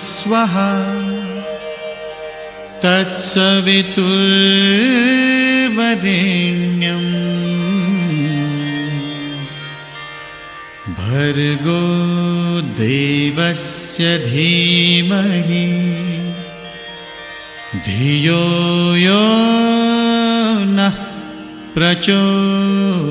स्वः तत्सवितुर्वरेण्यं भर्गो देवस्य धीमहि धियो यो नः प्रचोदयात्।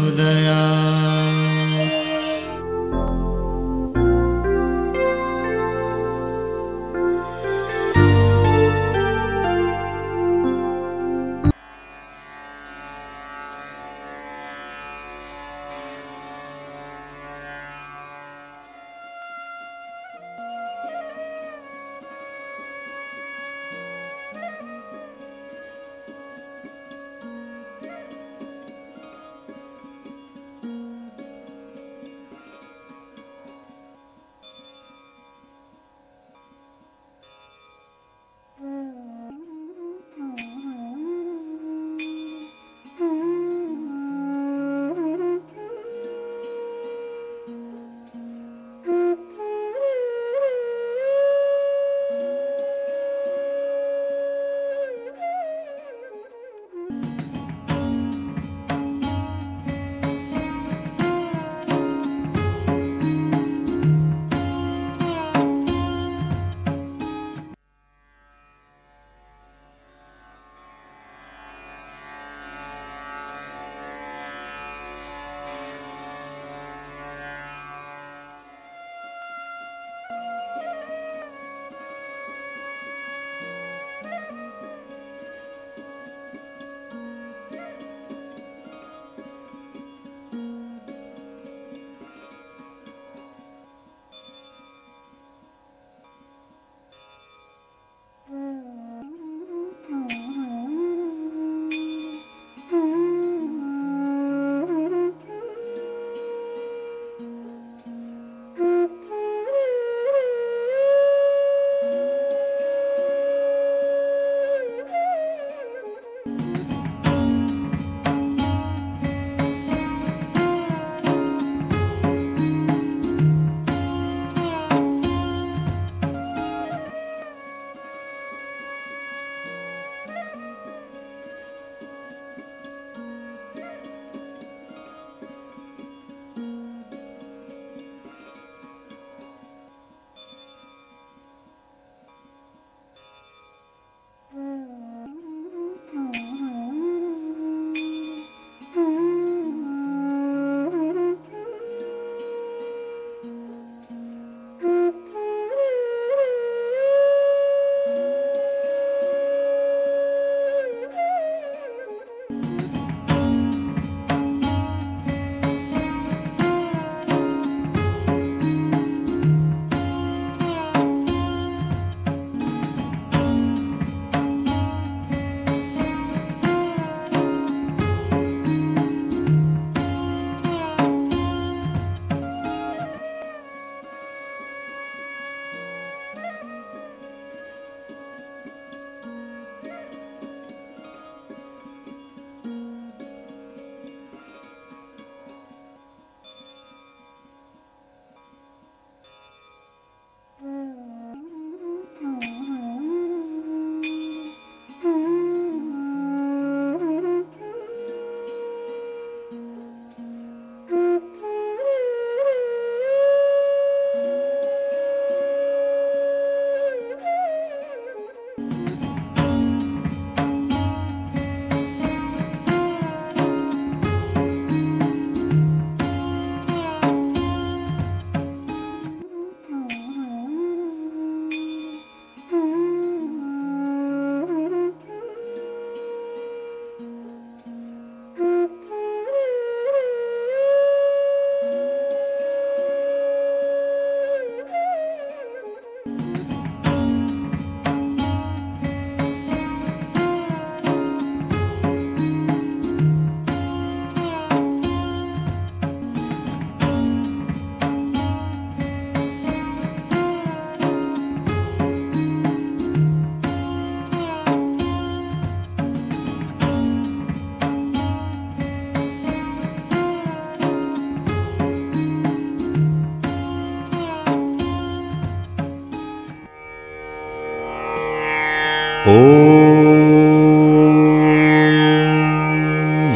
ॐ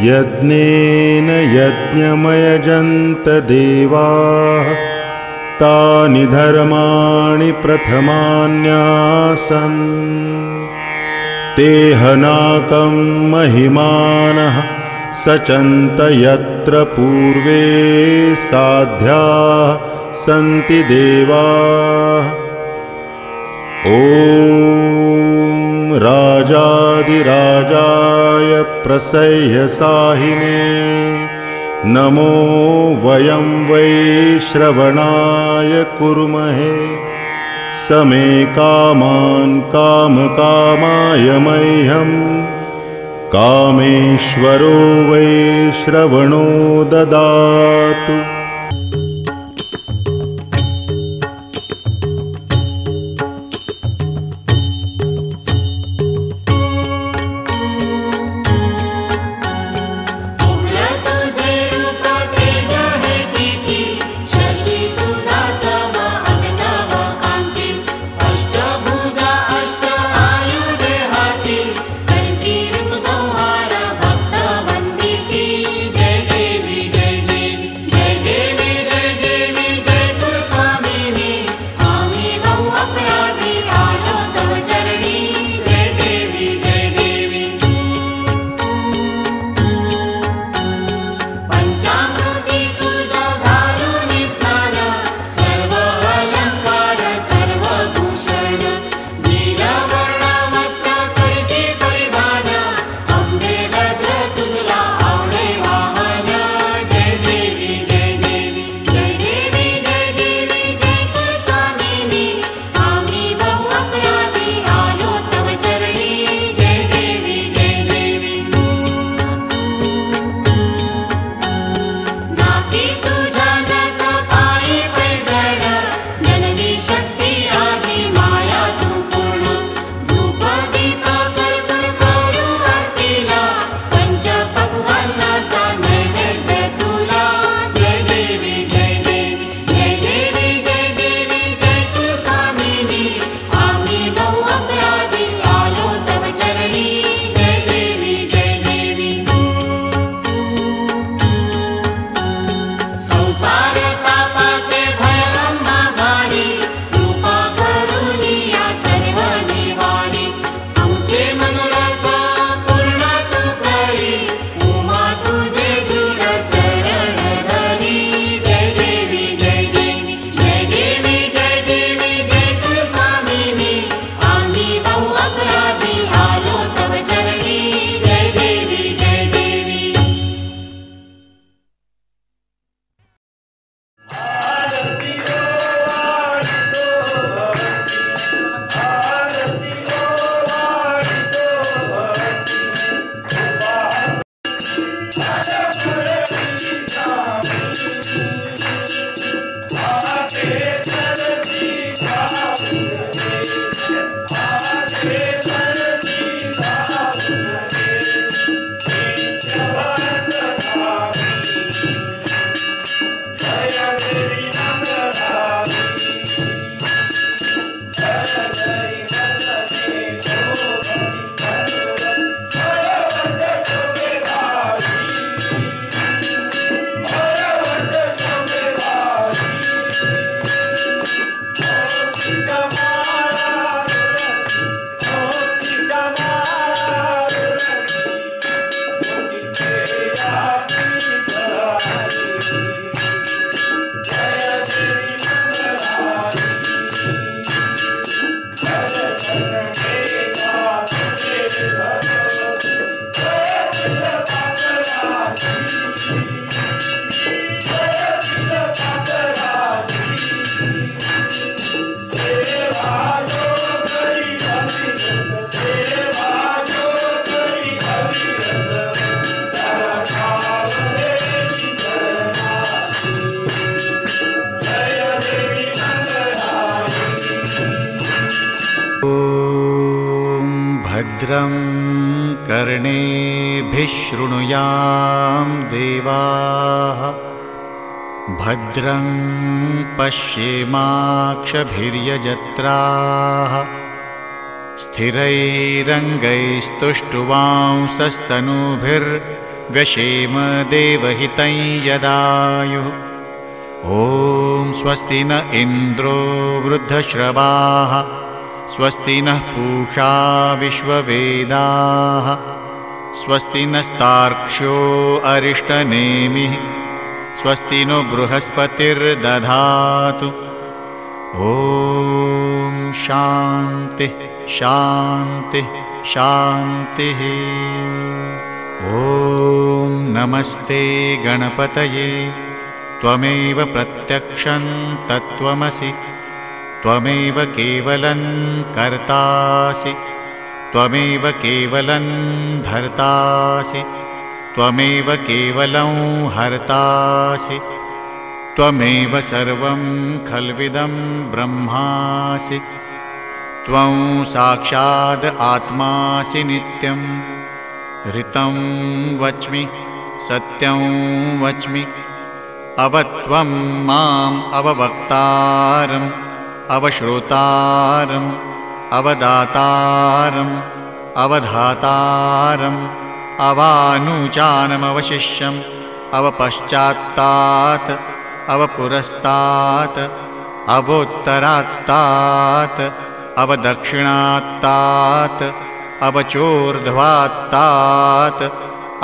यज्ञेन यज्ञमयजन्त देवाः तानि धर्माणि प्रथमान्यासन् ते हनाकं महिमानः सचन्त यत्र पूर्वे साध्याः सन्ति देवाः। ॐ राजाधिराजाय प्रसह्यसाहिने नमो वयं वै श्रवणाय कुर्महे समे कामान् कामकामाय मह्यं कामेश्वरो वै श्रवणो ददातु। भद्रं कर्णेभिः शृणुयाम देवाः भद्रं पश्येमाक्षभिर्यजत्राः स्थिरैरङ्गैस्तुष्टुवांसस्तनूभिर्व्यशेम देवहितं यदायुः। ॐ स्वस्ति न इन्द्रो वृद्धश्रवाः स्वस्ति नः पूषा विश्ववेदाः स्वस्ति नस्तार्क्ष्यो अरिष्टनेमिः स्वस्ति नो बृहस्पतिर्दधातु। ॐ शान्तिः शान्तिः शान्तिः। ॐ नमस्ते गणपतये त्वमेव प्रत्यक्षं तत्त्वमसि त्वमेव केवलं कर्तासि त्वमेव केवलं धर्तासि त्वमेव केवलं हर्तासि त्वमेव सर्वं खल्विदं ब्रह्मासि। त्वं साक्षाद् आत्मासि नित्यं ऋतं वच्मि सत्यं वच्मि अवत्वं माम् अववक्तारम् अवश्रोतारम् अवदातारम् अवधातारम् अवानुचानमवशिष्यम् अवपश्चात्तात् अवपुरस्तात् अवोत्तरात्तात् अवदक्षिणात्तात् अवचोर्ध्वात्तात्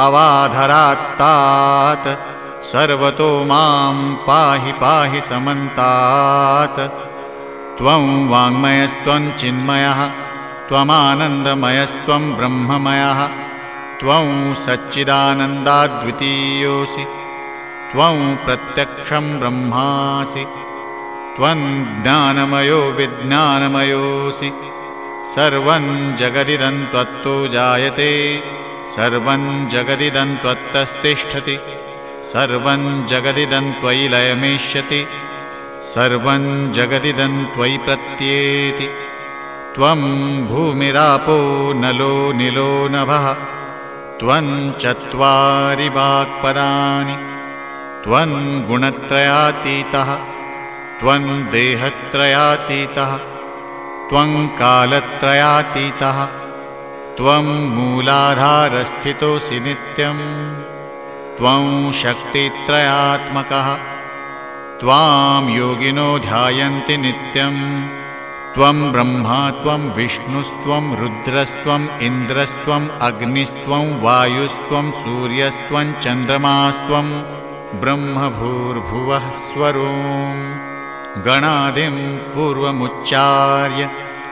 अवाधरात्तात् सर्वतो मां पाहि पाहि समन्तात्। त्वं वाङ्मयस्त्वं चिन्मयः त्वमानन्दमयस्त्वं ब्रह्ममयः त्वं सच्चिदानन्दाद्वितीयोऽसि त्वं प्रत्यक्षं ब्रह्मासि त्वं ज्ञानमयो विज्ञानमयोऽसि। सर्वं जगदिदं त्वत्तो जायते सर्वं जगदिदं त्वत्तस्तिष्ठति सर्वं जगदिदं त्वयि लयमेष्यति सर्वं जगदिदं त्वयि प्रत्येति। त्वं भूमिरापो नलो निलो नभः त्वं चत्वारि वाक्पदानि त्वं गुणत्रयातीतः त्वं देहत्रयातीतः त्वं कालत्रयातीतः त्वं मूलाधारस्थितोऽसि नित्यं त्वं शक्तित्रयात्मकः त्वां योगिनो ध्यायन्ति नित्यं त्वं ब्रह्मा त्वं विष्णुस्त्वं रुद्रस्त्वम् इन्द्रस्त्वम् अग्निस्त्वं वायुस्त्वं सूर्यस्त्वं चन्द्रमास्त्वं ब्रह्मभूर्भुवः स्वरों। गणादिं पूर्वमुच्चार्य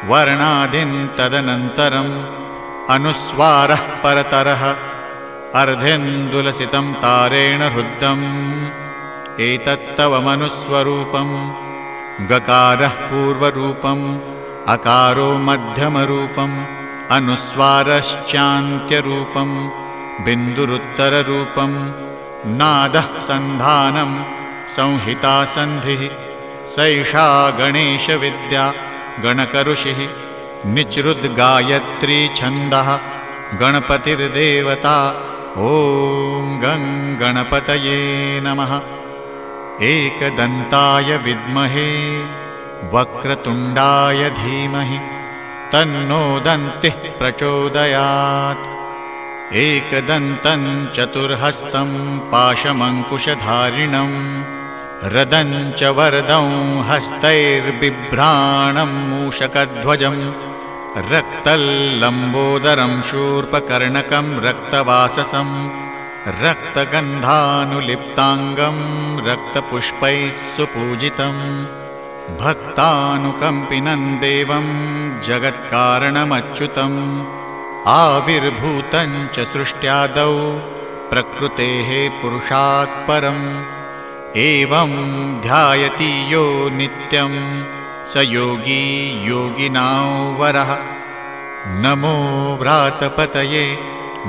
वर्णादिं तदनन्तरम् अनुस्वारः परतरः अर्धेन्दुलसितं तारेण हृद्यम् एतत्तव मनुस्वरूपं। गकारः पूर्वरूपम् अकारो मध्यमरूपम् अनुस्वारश्चान्त्यरूपम् बिन्दुरुत्तररूपम्। नादः सन्धानं संहिता सन्धिः सैषा गणेशविद्या गणकऋषिः। निचृद्गायत्री छन्दः गणपतिर्देवता। ॐ गं गणपतये नमः। एकदन्ताय विद्महे वक्रतुण्डाय धीमहि तन्नो दन्तिः प्रचोदयात्। एकदन्तं चतुर्हस्तं पाशमङ्कुशधारिणं रदं च वरदं हस्तैर्बिभ्राणं मूषकध्वजं रक्तल्लम्बोदरं शूर्पकर्णकं रक्तवाससं रक्तगन्धानुलिप्ताङ्गं रक्तपुष्पैः सुपूजितं भक्तानुकम्पिनं देवं जगत्कारणमच्युतम् आविर्भूतं च सृष्ट्यादौ प्रकृतेः पुरुषात् परम् एवं ध्यायति यो नित्यं स योगी योगिनां वरः। नमो व्रातपतये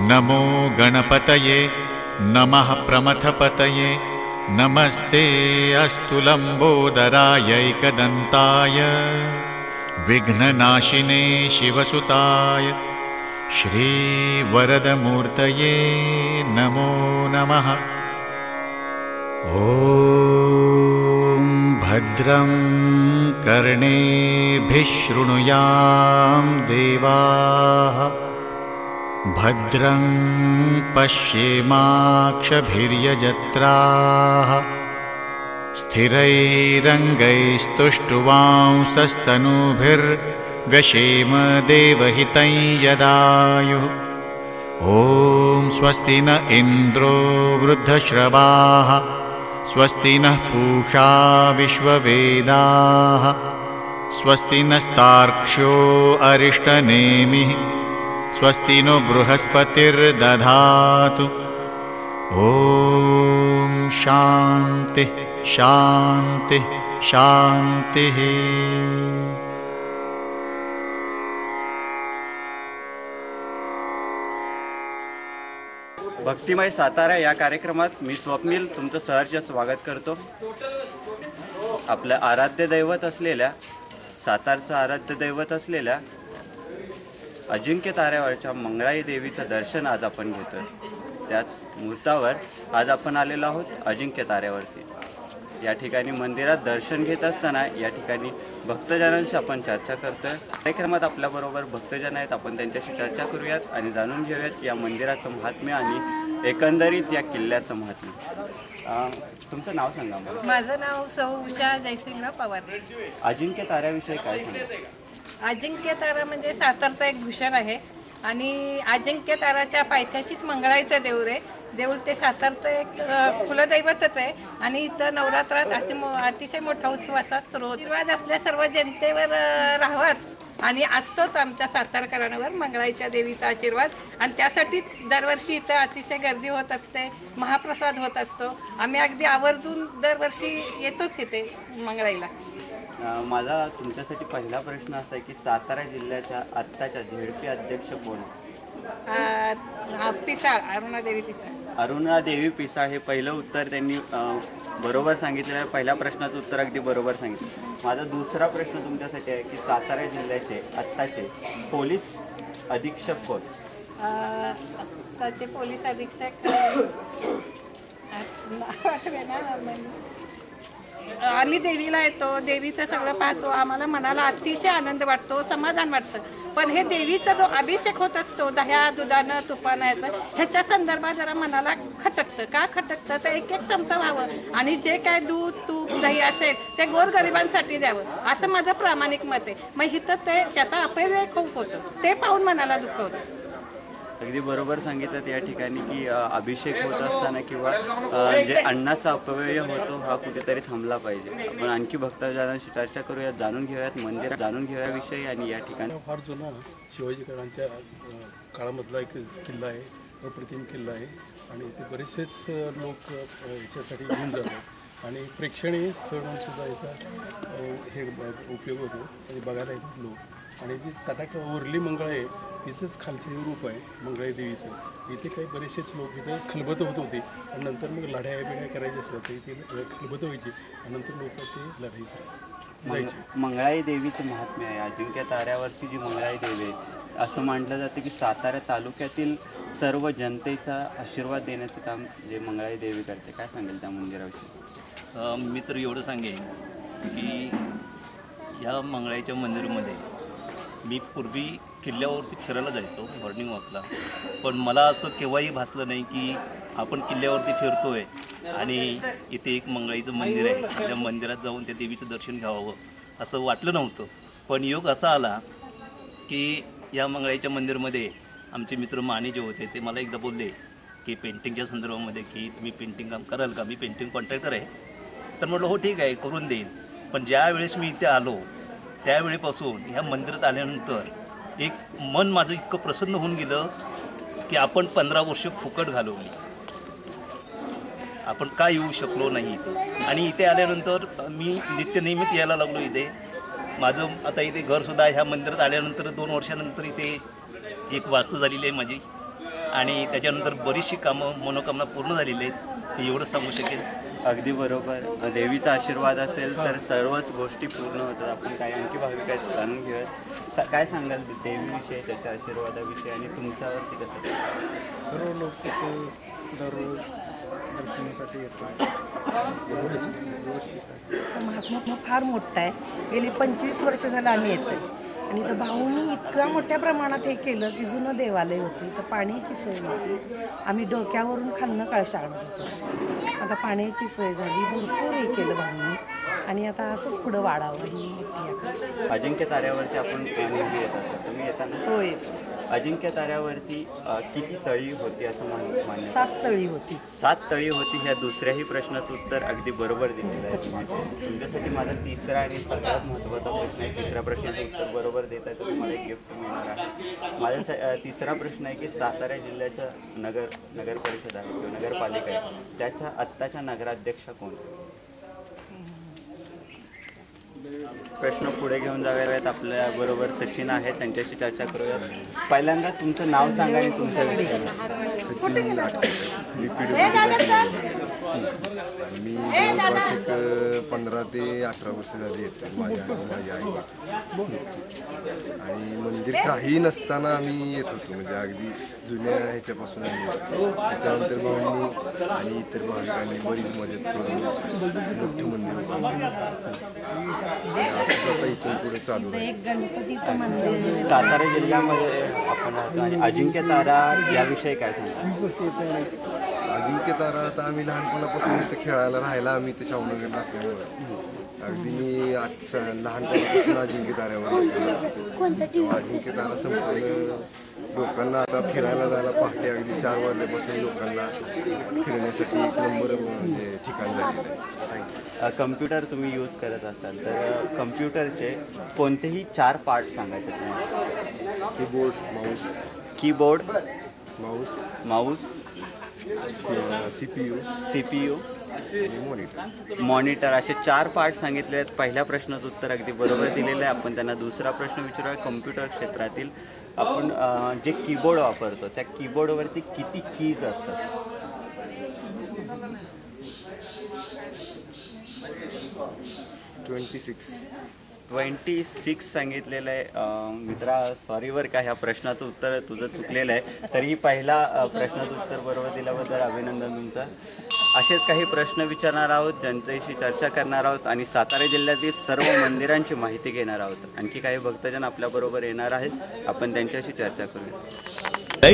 नमो गणपतये नमः प्रमथपतये नमस्ते अस्तु लम्बोदरायैकदन्ताय विघ्ननाशिने शिवसुताय श्रीवरदमूर्तये नमो नमः। ॐ भद्रं कर्णेभिः शृणुयाम देवाः भद्रं पश्येमाक्षभिर्यजत्राः स्थिरैरङ्गैस्तुष्टुवांसस्तनूभिर्व्यशेम देवहितं यदायुः। ॐ स्वस्ति न इन्द्रो वृद्धश्रवाः स्वस्ति नः पूषा विश्ववेदाः स्वस्ति नस्तार्क्ष्यो अरिष्टनेमिः स्वस्ति नो बृहस्पतिर्दधातु। ॐ शान्तिः शान्तिः शान्तिः। भक्तिमय सातारा या कार्यक्रमात मी स्वप्नील तुमचं सहर्ष स्वागत करतो। आपलं आराध्य दैवत असलेल्या सातारचं आराध्य दैवत असलेल्या अजिंक्य ताऱ्यावरच्या मंगळाई देवीचं दर्शन आज आपण घेतोय। त्याच मुहूर्तावर आज आपण आलेलो आहोत अजिंक्य ताऱ्यावरती। या ठिकाणी मंदिरात दर्शन घेत असताना या ठिकाणी भक्तजनांशी आपण चर्चा करतोय। कार्यक्रमात आपल्याबरोबर भक्तजन आहेत, आपण त्यांच्याशी चर्चा करूयात आणि जाणून घेऊयात या मंदिराचं महात्म्य आणि एकंदरीत या किल्ल्याचं महात्म्य। तुमचं नाव सांगा मला। माझं नाव सौ उषा जयसिंगराव पवार। अजिंक्य ताऱ्याविषयी काय सांगा? अजिंक्य तारा म्हणजे सातारचा एक भूषण आहे आणि अजिंक्य ताराच्या पायथ्याशीच मंगळाईचं देऊळ आहे। देऊळ ते सातारचं एक कुलदैवतच आहे आणि इथं नवरात्रात अतिशय मोठा उत्सवाचा स्रोत आशीर्वाद आपल्या सर्व जनतेवर राहावाच आणि असतोच आमच्या सातारकरांवर मंगळाईच्या देवीचा आशीर्वाद। आणि त्यासाठीच दरवर्षी इथं अतिशय गर्दी होत असते, महाप्रसाद होत असतो। आम्ही अगदी आवर्जून दरवर्षी येतोच इथे मंगळाईला। माझा तुमच्यासाठी पहिला प्रश्न असा आहे की सातारा जिल्ह्याच्या आत्ताच्या झेडपी अध्यक्ष कोण? पिसाळ, अरुणादेवी पिसाळ। अरुणादेवी पिसाळ हे पहिलं उत्तर त्यांनी बरोबर सांगितलेलं आहे। पहिल्या प्रश्नाचं उत्तर अगदी बरोबर सांगितलं। माझा दुसरा प्रश्न तुमच्यासाठी आहे की सातारा जिल्ह्याचे आत्ताचे पोलीस अधीक्षक कोण? आत्ताचे पोलीस अधीक्षक आम्ही देवीला येतो, देवीचं सगळं पाहतो, आम्हाला मनाला अतिशय आनंद वाटतो, समाधान वाटतं। पण हे देवीचा जो अभिषेक होत असतो दह्या दुधानं तुपानं याचं, ह्याच्या संदर्भात जरा मनाला खटकतं। का खटकतं तर एक चमचा व्हावं आणि जे काय दूध तूप दही असेल ते गोरगरिबांसाठी द्यावं असं माझं प्रामाणिक मत आहे। मग इथं ते त्याचा अपव्यय खूप होतो, ते पाहून मनाला दुःख होतं। अगदी बरोबर सांगितलं या ठिकाणी की अभिषेक होत असताना किंवा जे अन्नाचा अपव्यय होतो हा कुठेतरी थांबला पाहिजे। आपण आणखी भक्तजनांशी चर्चा करूयात, जाणून घेऊयात मंदिर जाणून घेऊयाविषयी आणि या ठिकाणी फार जुना शिवाजी काळांच्या काळामधला एक किल्ला आहे, अप्रतिम किल्ला आहे आणि इथे बरेचसेच लोक याच्यासाठी येऊन जातात आणि प्रेक्षणीय स्थळ म्हणून सुद्धा याचा हे उपयोग होतो आणि बघायला येतात लोक। आणि जी तटाक उरली मंगळ आहे तिचंच खालचं रूप आहे मंगळाई देवीचं। इथे काही बरेचसेच लोक इथे खलबत होत होते आणि नंतर मग लढाया बिड्या करायच्या असतात तर इथे खलबत व्हायची आणि नंतर लोक ते लढायचे जायचे। मंगळाई देवीचं महात्म्य आहे। अजिंक्य ताऱ्यावरची जी मंगळाई देवी आहे असं म्हटलं जातं की सातारा तालुक्यातील सर्व जनतेचा आशीर्वाद देण्याचं काम जे मंगळाई देवी करते। काय सांगेल त्या मंदिराविषयी? मी तर एवढं सांगेन की या मंगळाईच्या मंदिरामध्ये मी पूर्वी किल्ल्यावरती फिरायला जायचो मॉर्निंग वॉकला, पण मला असं केव्हाही भासलं नाही की आपण किल्ल्यावरती फिरतो आहे आणि इथे एक मंगळाईचं मंदिर आहे, त्या मंदिरात जाऊन त्या देवीचं दर्शन घ्यावं असं वाटलं नव्हतं। पण योग असा आला की या मंगळाईच्या मंदिरामध्ये आमचे मित्र माने जे होते ते मला एकदा बोलले की पेंटिंगच्या संदर्भामध्ये की तुम्ही पेंटिंग काम कराल का? मी पेंटिंग कॉन्ट्रॅक्टर आहे। तर म्हटलं हो ठीक आहे करून देईन। पण ज्या वेळेस मी इथे आलो त्यावेळेपासून ह्या मंदिरात आल्यानंतर एक मन माझं इतकं प्रसन्न होऊन गेलं की आपण 15 वर्ष फुकट घालवली, आपण का येऊ शकलो नाही। आणि इथे आल्यानंतर मी नित्यनियमित यायला लागलो इथे। माझं आता इथे घरसुद्धा ह्या मंदिरात आल्यानंतर 2 वर्षानंतर इथे एक वास्तू झालेली आहे माझी आणि त्याच्यानंतर बरीचशी कामं मनोकामना पूर्ण झालेली आहेत, मी एवढं सांगू शकेन। अगदी बरोबर, देवीचा आशीर्वाद असेल तर सर्वच गोष्टी पूर्ण होतात। आपण काही आणखी भाविक आहेत जाणून घेऊयात। काय सांगाल देवीविषयी, त्याच्या आशीर्वादाविषयी आणि तुमच्यावरती कसं? सर्व लोक दररोज दर्शनासाठी येतो. महात्मा फार मोठा आहे. गेली 25 वर्ष झालं आम्ही येतोय आणि इथं भाऊनी इतक्या मोठ्या प्रमाणात हे केलं की जुनं देवालय होतं, इथं पाण्याची सोय नव्हती. आम्ही डोक्यावरून खालनं कळशा आणत होतो. आता पाण्याची सोय झाली, भरपूर हे केलं भाऊनी आणि आता असंच पुढं वाढावं ही मोठी आकांक्षा. अजिंक्य ताऱ्यावरती आपण नेहमी येत असतो. तुम्ही येताना हो येतो. अजिंक्य ताऱ्यावरती किती तळी होती असं मान्य? 7 तळी होती. 7 तळी होती. ह्या दुसऱ्याही प्रश्नाचं उत्तर अगदी बरोबर दिलेलं आहे तुम्ही. तुमच्यासाठी माझा तिसरा आणि सगळ्यात महत्त्वाचा प्रश्न आहे. तिसऱ्या प्रश्नाचं उत्तर बरोबर देत आहे तर तुम्हाला एक गिफ्ट मिळणार आहे. माझा तिसरा प्रश्न आहे की सातारा जिल्ह्याच्या नगर परिषद आहे किंवा नगरपालिका आहे, त्याच्या आत्ताच्या नगराध्यक्षा कोण? प्रश्न पुढे घेऊन जावे आहेत. आपल्या बरोबर सचिन आहे, त्यांच्याशी चर्चा करूया. पहिल्यांदा तुमचं नाव सांगा आणि तुमच्या सचिन लाटे, मी जवळपास एक 15 ते 18 वर्ष झाली येतो. माझी आई येतो आणि मंदिर काही नसताना आम्ही येत होतो, म्हणजे अगदी जुन्या ह्याच्यापासून आम्ही येतो. त्याच्यानंतर भाऊंनी आणि इतर भाविकांनी बरीच मदत करून मोठं मंदिर उभारलं. असंच आता इथून पुढे चालू आहे. एक गणपतीचं मंदिर. सातारा जिल्ह्यामध्ये आपण राहतो आणि अजिंक्य तारा याविषयी काय सांगता? अजिंक्य तारा आता आम्ही लहानपणापासून इथं खेळायला राहायला आम्ही इथे शाहूनगरला असल्यामुळे अगदी मी लहानपणापासून अजिंक्य ताऱ्यावर येतो. अजिंक्य तारा संपूर्ण लोकांना आता फिरायला जायला पहाटे अगदी 4 वाजल्यापासून लोकांना फिरण्यासाठी एक नंबर ठिकाण झालेलं आहे. थँक्यू. कम्प्युटर तुम्ही यूज करत असाल तर कम्प्युटरचे कोणतेही 4 पार्ट सांगायचे तुम्हाला? कीबोर्ड, माऊस, CPU, मॉनिटर असे 4 पार्ट सांगितले आहेत. पहिल्या प्रश्नाचं उत्तर अगदी बरोबर दिलेलं आहे. आपण त्यांना दुसरा प्रश्न विचारूया. कम्प्युटर क्षेत्रातील आपण जे कीबोर्ड वापरतो त्या कीबोर्डवरती किती कीज असतात? 26 सांगितलेलं आहे. मित्रा सॉरी बरं का, ह्या प्रश्नाचं उत्तर तुझं चुकलेलं आहे. तरी पहिला प्रश्नाचं उत्तर बरोबर दिल्याबद्दल अभिनंदन तुमचं. असेच काही प्रश्न विचारणार आहोत, ज्यांच्याशी चर्चा करणार आहोत आणि सातारा जिल्ह्यातील सर्व मंदिरांची माहिती घेणार आहोत. आणखी काही भक्तजन आपल्याबरोबर येणार आहेत, आपण त्यांच्याशी चर्चा करूया.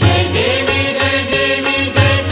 जय देवी जय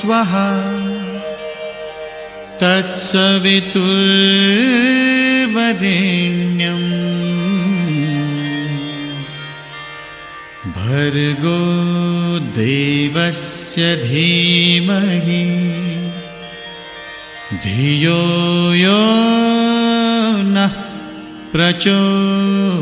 स्वहा तत्सवितुर्वरेण्यम् भर्गो देवस्य धीमहि धियो यो नः प्रचोदयात्।